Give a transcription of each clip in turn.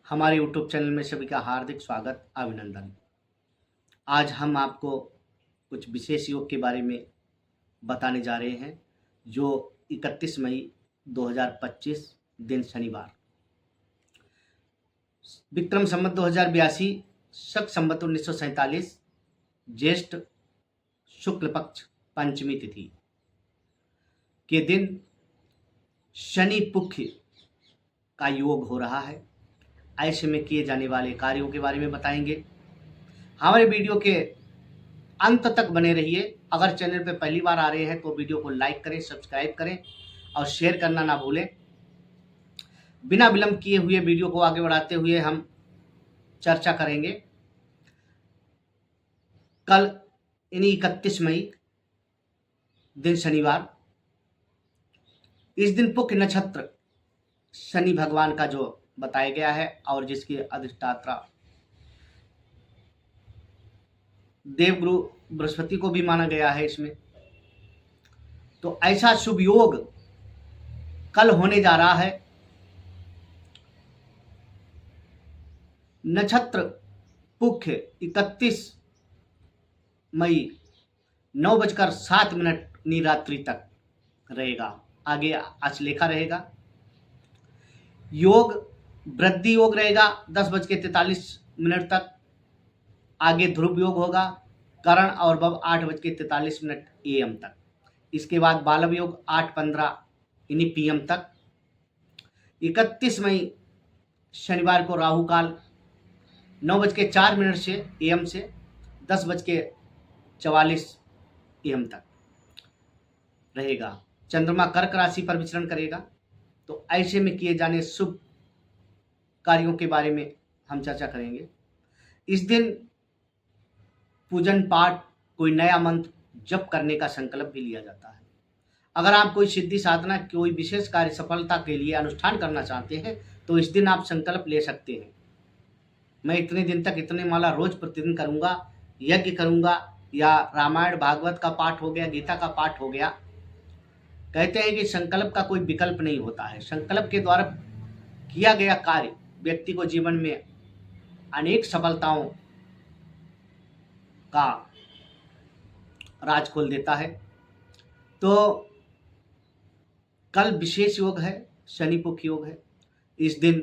हमारे YouTube channel में सभी का हार्दिक स्वागत, अभिनंदन। आज हम आपको कुछ विशेष योग के बारे में बताने जा रहे हैं, जो 31 मई 2025 दिन शनिवार, विक्रम संवत 2082, शक संवत 1947, ज्येष्ठ शुक्ल पक्ष पंचमी तिथि के दिन शनि पुख्य का योग हो रहा है। ऐसे में किए जाने वाले कार्यों के बारे में बताएंगे। हमारे वीडियो के अंत तक बने रहिए। अगर चैनल पर पहली बार आ रहे हैं तो वीडियो को लाइक करें, सब्सक्राइब करें और शेयर करना ना भूलें। बिना विलंब किए हुए वीडियो को आगे बढ़ाते हुए हम चर्चा करेंगे। कल यानी 31 मई दिन शनिवार, इस दिन पुख्य नक्षत्र शनि भगवान का जो बताया गया है और जिसकी अधिष्ठात्रा देवगुरु बृहस्पति को भी माना गया है इसमें, तो ऐसा शुभ योग कल होने जा रहा है। नक्षत्र पुख्य 31 मई 9:07 रात्रि तक रहेगा। आगे अश्लेखा रहेगा। योग वृद्धि योग रहेगा 10:43 तक। आगे ध्रुव योग होगा करण और भव 8:43 AM तक। इसके बाद बालव योग 8:15 PM तक। 31 मई शनिवार को राहु काल 9:04 से AM से 10:44 AM तक रहेगा। चंद्रमा कर्क राशि पर विचरण करेगा। तो ऐसे में किए जाने शुभ कार्यों के बारे में हम चर्चा करेंगे। इस दिन पूजन पाठ, कोई नया मंत्र जप करने का संकल्प भी लिया जाता है। अगर आप कोई सिद्धि साधना, कोई विशेष कार्य सफलता के लिए अनुष्ठान करना चाहते हैं तो इस दिन आप संकल्प ले सकते हैं। मैं इतने दिन तक इतने माला रोज प्रतिदिन करूंगा, यज्ञ करूंगा, या रामायण भागवत का पाठ हो गया, गीता का पाठ हो गया। कहते हैं कि संकल्प का कोई विकल्प नहीं होता है। संकल्प के द्वारा किया गया कार्य व्यक्ति को जीवन में अनेक सफलताओं का राज खोल देता है। तो कल विशेष योग है, शनि पुख्य योग है। इस दिन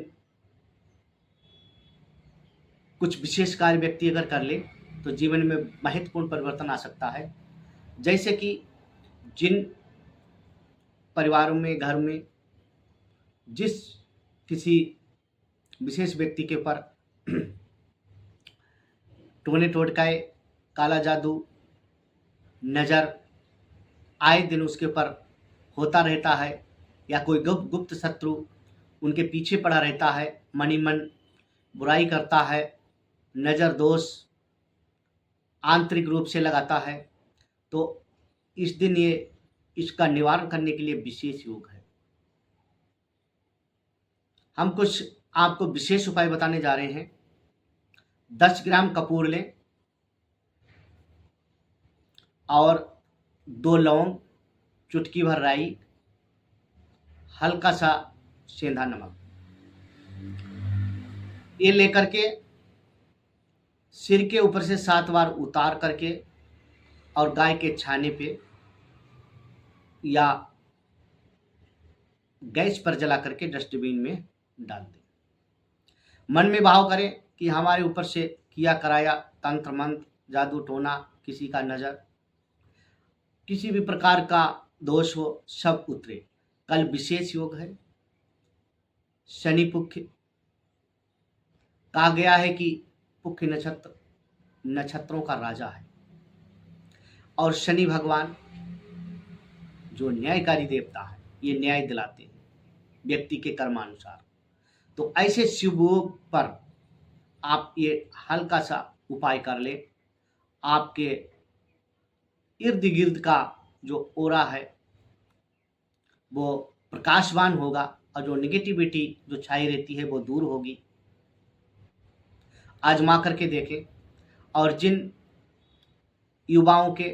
कुछ विशेष कार्य व्यक्ति अगर कर ले तो जीवन में महत्वपूर्ण परिवर्तन आ सकता है। जैसे कि जिन परिवारों में, घर में जिस किसी विशेष व्यक्ति के ऊपर टोने टोटकाए, काला जादू, नज़र आए दिन उसके ऊपर होता रहता है, या कोई गुप्त शत्रु उनके पीछे पड़ा रहता है, मनी मन बुराई करता है, नज़र दोष आंतरिक रूप से लगाता है, तो इस दिन ये इसका निवारण करने के लिए विशेष योग है। हम कुछ आपको विशेष उपाय बताने जा रहे हैं। 10 ग्राम कपूर लें और 2 लौंग, चुटकी भर राई, हल्का सा सेंधा नमक, ये लेकर के सिर के ऊपर से 7 बार उतार करके और गाय के छाने पे या गैस पर जला करके डस्टबिन में डाल दें। मन में भाव करें कि हमारे ऊपर से किया कराया तंत्र मंत्र, जादू टोना, किसी का नज़र, किसी भी प्रकार का दोष हो, सब उतरे। कल विशेष योग है। शनि पुख्य, कहा गया है कि पुख्य नक्षत्र नक्षत्रों का राजा है और शनि भगवान जो न्यायकारी देवता है, ये न्याय दिलाते हैं व्यक्ति के कर्मानुसार। तो ऐसे शुभ योग पर आप ये हल्का सा उपाय कर ले। आपके इर्द गिर्द का जो ओरा है वो प्रकाशवान होगा और जो निगेटिविटी जो छाई रहती है वो दूर होगी। आजमा करके देखें। और जिन युवाओं के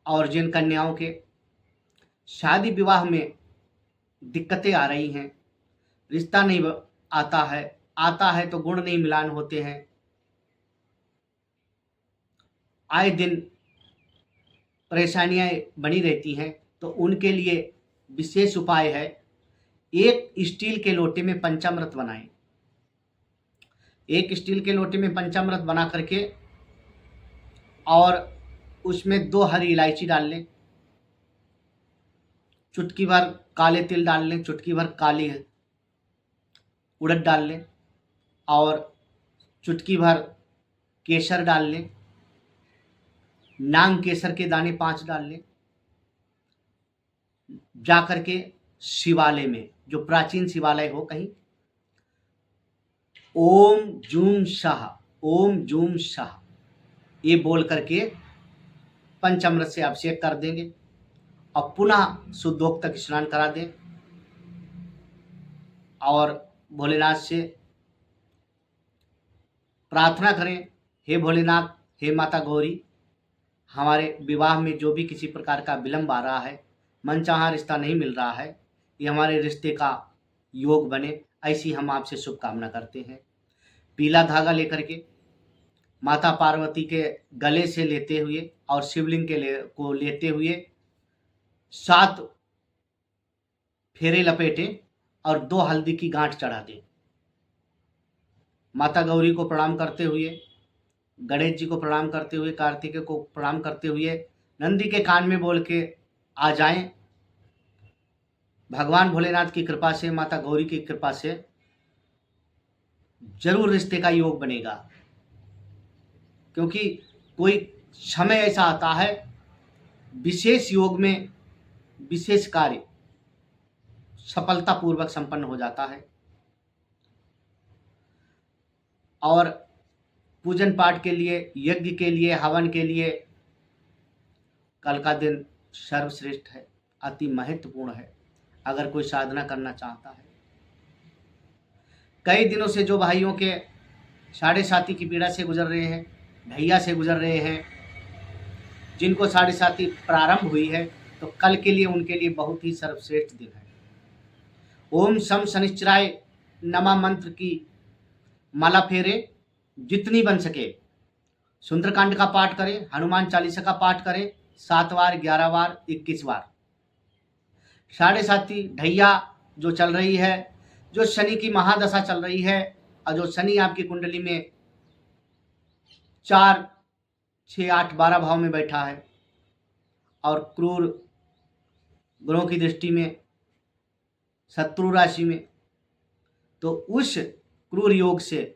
और जिन कन्याओं के शादी विवाह में दिक्कतें आ रही हैं, रिश्ता नहीं आता है तो गुण नहीं मिलान होते हैं। आए दिन परेशानियां बनी रहती हैं, तो उनके लिए विशेष उपाय है, एक स्टील के लोटे में पंचामृत बनाएं। एक स्टील के लोटे में पंचामृत बना करके और उसमें 2 हरी इलायची डाल लें, चुटकी भर काले तिल डाल लें, चुटकी भर काली उड़द डाल लें और चुटकी भर केसर डाल लें, नांग केसर के दाने 5 डाल लें। जाकर के शिवालय में, जो प्राचीन शिवालय हो कहीं, ओम जूम शाह ये बोल करके पंचामृत से अभिषेक कर देंगे और पुनः शुद्धोक्त तक स्नान करा दें और भोलेनाथ से प्रार्थना करें, हे भोलेनाथ, हे माता गौरी, हमारे विवाह में जो भी किसी प्रकार का विलंब आ रहा है, मनचाहा रिश्ता नहीं मिल रहा है, ये हमारे रिश्ते का योग बने, ऐसी हम आपसे शुभकामना करते हैं। पीला धागा लेकर के माता पार्वती के गले से लेते हुए और शिवलिंग को लेते हुए 7 फेरे लपेटें और 2 हल्दी की गांठ चढ़ा दें। माता गौरी को प्रणाम करते हुए, गणेश जी को प्रणाम करते हुए, कार्तिकेय को प्रणाम करते हुए नंदी के कान में बोल के आ जाएं। भगवान भोलेनाथ की कृपा से, माता गौरी की कृपा से जरूर रिश्ते का योग बनेगा, क्योंकि कोई समय ऐसा आता है विशेष योग में विशेष कार्य सफलतापूर्वक संपन्न हो जाता है। और पूजन पाठ के लिए, यज्ञ के लिए, हवन के लिए कल का दिन सर्वश्रेष्ठ है, अति महत्वपूर्ण है अगर कोई साधना करना चाहता है। कई दिनों से जो भाइयों के साढ़े साथी की पीड़ा से गुजर रहे हैं, ढैया से गुजर रहे हैं, जिनको साढ़े साथी प्रारंभ हुई है, तो कल के लिए उनके लिए बहुत ही सर्वश्रेष्ठ दिन है। ओम शम शनिश्चराय नमा मंत्र की माला फेरे, जितनी बन सके। सुंदरकांड का पाठ करें, हनुमान चालीसा का पाठ करें 7 बार, 11 बार, 21 बार। साढ़े साथी ढैया जो चल रही है, जो शनि की महादशा चल रही है, और जो शनि आपकी कुंडली में 4, 6, 8, 12 भाव में बैठा है और क्रूर ग्रहों की दृष्टि में शत्रु राशि में, तो उस क्रूर योग से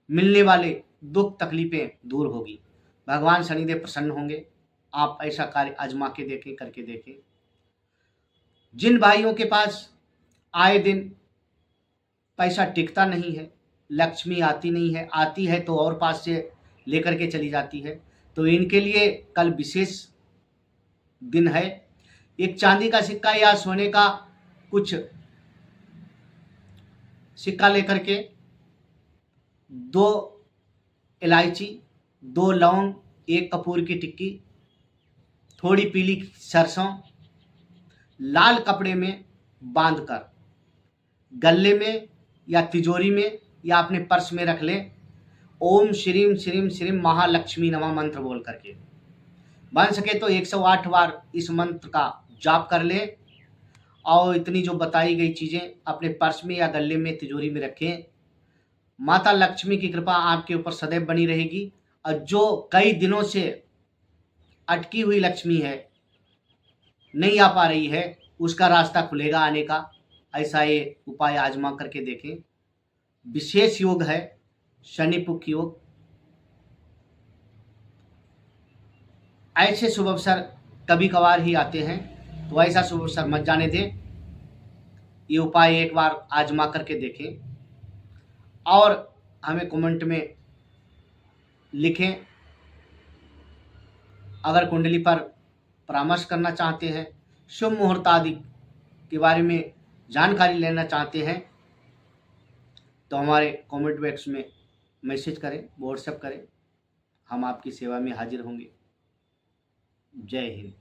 मिलने वाले दुख तकलीफें दूर होगी। भगवान शनिदेव प्रसन्न होंगे। आप ऐसा कार्य आजमा के देखें, करके देखें। जिन भाइयों के पास आए दिन पैसा टिकता नहीं है, लक्ष्मी आती नहीं है, आती है तो और पास से लेकर के चली जाती है, तो इनके लिए कल विशेष दिन है। एक चांदी का सिक्का या सोने का कुछ सिक्का लेकर के 2 इलायची, 2 लौंग, 1 कपूर की टिक्की, थोड़ी पीली सरसों लाल कपड़े में बांधकर गले में या तिजोरी में या अपने पर्स में रख लें। ओम श्रीम श्रीम श्रीम महालक्ष्मी नमः मंत्र बोल करके, बन सके तो 108 बार इस मंत्र का जाप कर लें और इतनी जो बताई गई चीज़ें अपने पर्स में या गले में, तिजोरी में रखें। माता लक्ष्मी की कृपा आपके ऊपर सदैव बनी रहेगी और जो कई दिनों से अटकी हुई लक्ष्मी है, नहीं आ पा रही है, उसका रास्ता खुलेगा आने का। ऐसा ये उपाय आजमा करके देखें। विशेष योग है शनि पुख योग। ऐसे शुभ अवसर कभी कभार ही आते हैं, तो ऐसा शुभ अवसर मत जाने दें। ये उपाय एक बार आजमा करके देखें और हमें कमेंट में लिखें। अगर कुंडली पर परामर्श करना चाहते हैं, शुभ मुहूर्त आदि के बारे में जानकारी लेना चाहते हैं, तो हमारे कमेंट बॉक्स में मैसेज करें, व्हाट्सएप करें। हम आपकी सेवा में हाजिर होंगे। जय हिंद।